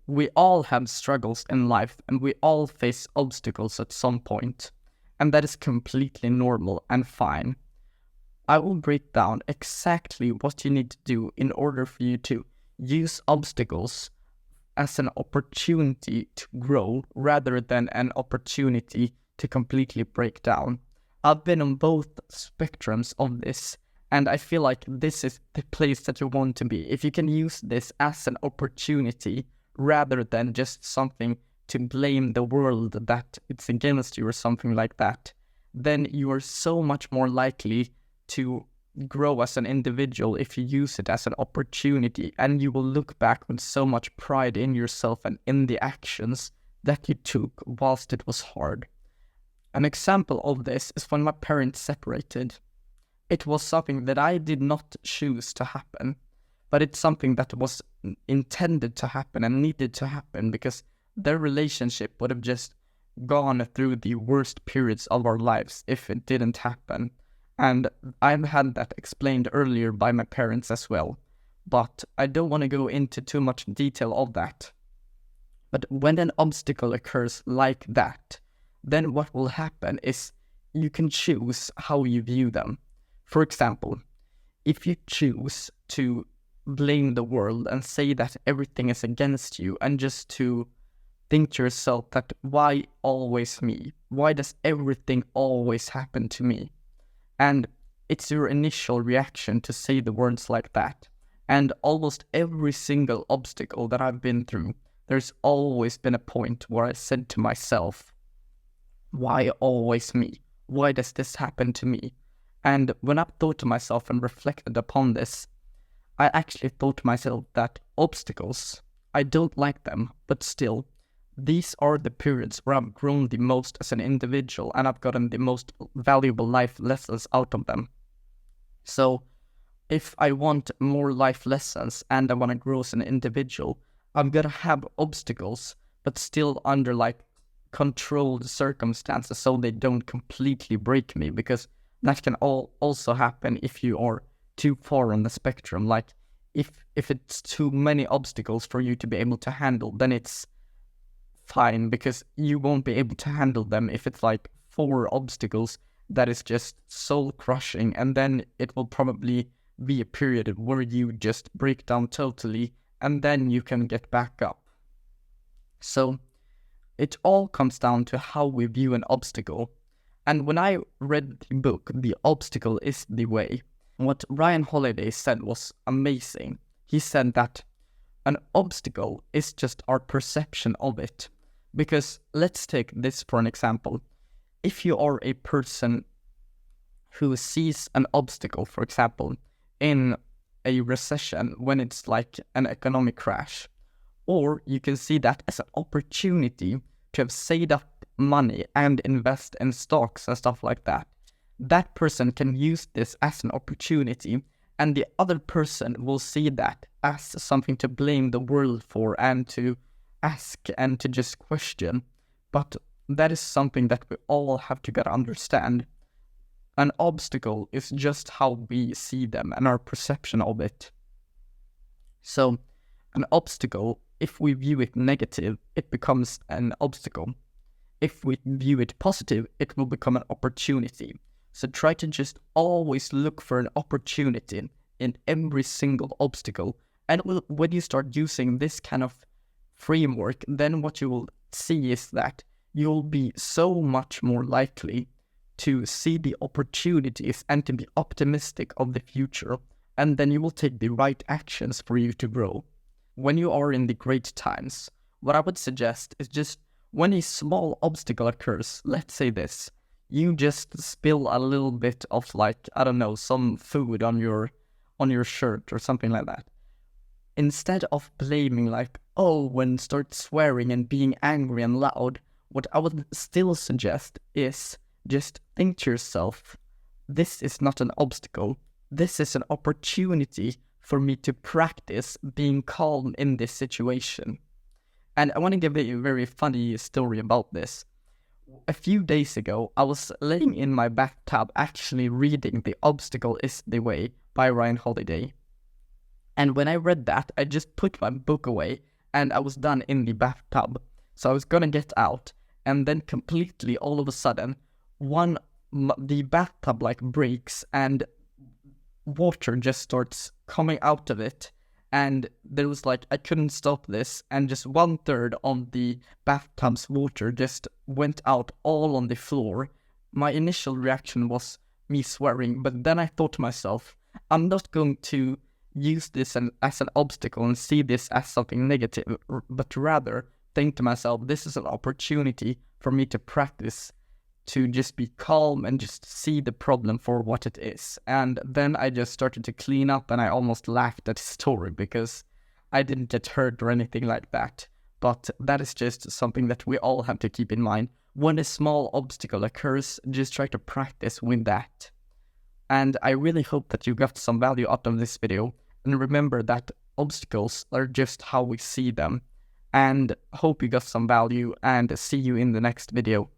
we all have struggles in life and we all face obstacles at some point, and that is completely normal and fine. I will break down exactly what you need to do in order for you to use obstacles as an opportunity to grow rather than an opportunity to completely break down. I've been on both spectrums of this, and I feel like this is the place that you want to be. If you can use this as an opportunity rather than just something to blame the world that it's against you or something like that, then you are so much more likely to grow as an individual if you use it as an opportunity, and you will look back with so much pride in yourself and in the actions that you took whilst it was hard. An example of this is when my parents separated. It was something that I did not choose to happen, but it's something that was intended to happen and needed to happen because their relationship would have just gone through the worst periods of our lives if it didn't happen. And I've had that explained earlier by my parents as well, but I don't want to go into too much detail of that. But when an obstacle occurs like that, then what will happen is you can choose how you view them. For example, if you choose to blame the world and say that everything is against you and just to think to yourself that why always me? Why does everything always happen to me? And it's your initial reaction to say the words like that. And almost every single obstacle that I've been through, there's always been a point where I said to myself, why always me? Why does this happen to me? And when I thought to myself and reflected upon this, I actually thought to myself that obstacles, I don't like them, but still, these are the periods where I've grown the most as an individual and I've gotten the most valuable life lessons out of them. So if I want more life lessons and I want to grow as an individual, I'm going to have obstacles, but still under controlled circumstances so they don't completely break me, because that can also happen if you are too far on the spectrum. Like if it's too many obstacles for you to be able to handle, then it's fine because you won't be able to handle them. If it's 4 obstacles that is just soul crushing, and then it will probably be a period where you just break down totally and then you can get back up. So it all comes down to how we view an obstacle. And when I read the book The Obstacle is the Way, what Ryan Holiday said was amazing. He said that an obstacle is just our perception of it. Because let's take this for an example. If you are a person who sees an obstacle, for example, in a recession when it's like an economic crash, or you can see that as an opportunity to have saved up money and invest in stocks and stuff like that, that person can use this as an opportunity, and the other person will see that as something to blame the world for and to ask and to just question. But that is something that we all have to get to understand. An obstacle is just how we see them and our perception of it. So an obstacle, if we view it negative, it becomes an obstacle. If we view it positive, it will become an opportunity. So try to just always look for an opportunity in every single obstacle. And when you start using this kind of framework, then what you will see is that you'll be so much more likely to see the opportunities and to be optimistic of the future, and then you will take the right actions for you to grow. When you are in the great times, what I would suggest is just when a small obstacle occurs, let's say this, you just spill a little bit of some food on your shirt or something like that. Instead of blaming when start swearing and being angry and loud, what I would still suggest is just think to yourself, this is not an obstacle. This is an opportunity for me to practice being calm in this situation. And I want to give a very funny story about this. A few days ago, I was laying in my bathtub actually reading The Obstacle is the Way by Ryan Holiday. And when I read that, I just put my book away and I was done in the bathtub. So I was gonna get out, and then completely all of a sudden, the bathtub like breaks, and water just starts coming out of it. And there was like, I couldn't stop this, and just 1/3 of the bathtub's water just went out all on the floor. My initial reaction was me swearing, but then I thought to myself, I'm not going to use this as an obstacle and see this as something negative, but rather think to myself, this is an opportunity for me to practice, to just be calm and just see the problem for what it is. And then I just started to clean up, and I almost laughed at the story because I didn't get hurt or anything like that. But that is just something that we all have to keep in mind. When a small obstacle occurs, just try to practice with that. And I really hope that you got some value out of this video. And remember that obstacles are just how we see them. And hope you got some value, and see you in the next video.